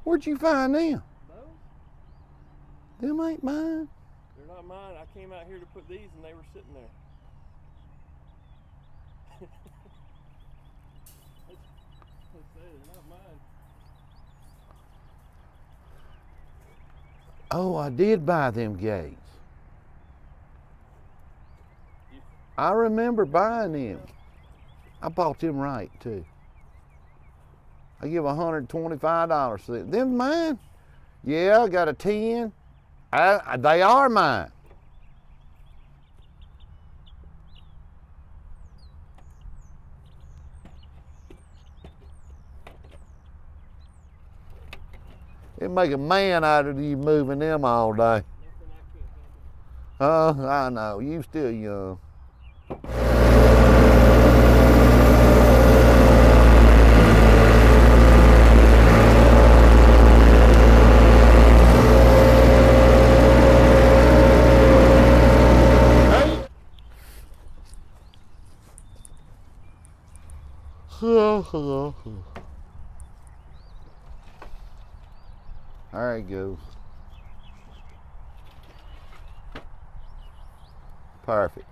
Where'd you find them? Those? Them ain't mine. They're not mine. I came out here to put these and they were sitting there. Let's say they're not mine. Oh, I did buy them gates. I remember buying them. I bought them right too. I give $125 for them. Them mine? Yeah, I got a 10. They are mine. It make a man out of you moving them all day. Oh, I know. You still young. There he goes. Perfect.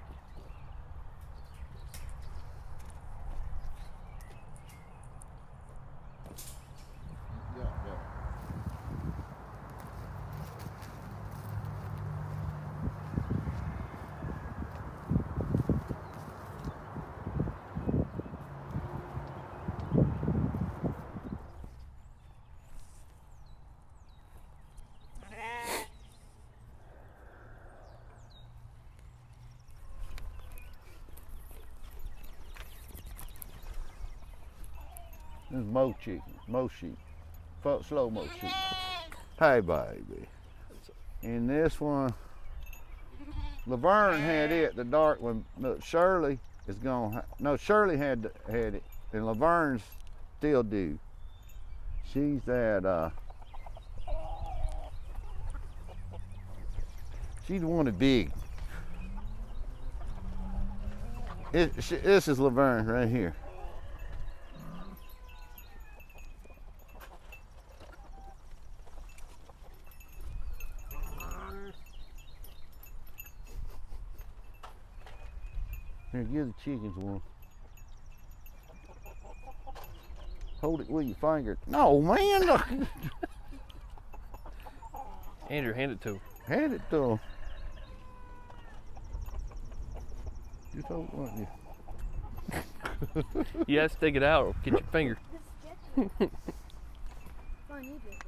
This is Mo chicken, Mo sheep, Slo Mo sheep. Hey baby. And this one, Laverne had it, the dark one. Look, Shirley is gone. No, Shirley had it, and Laverne's still do. She's that. She's the one that big. This is Laverne right here. Here, give the chickens one. Hold it with your finger. No, man. No. Andrew, hand it to him. Hand it to him. Just hold it with you. You have to stick it out or get your finger. Fun, you do.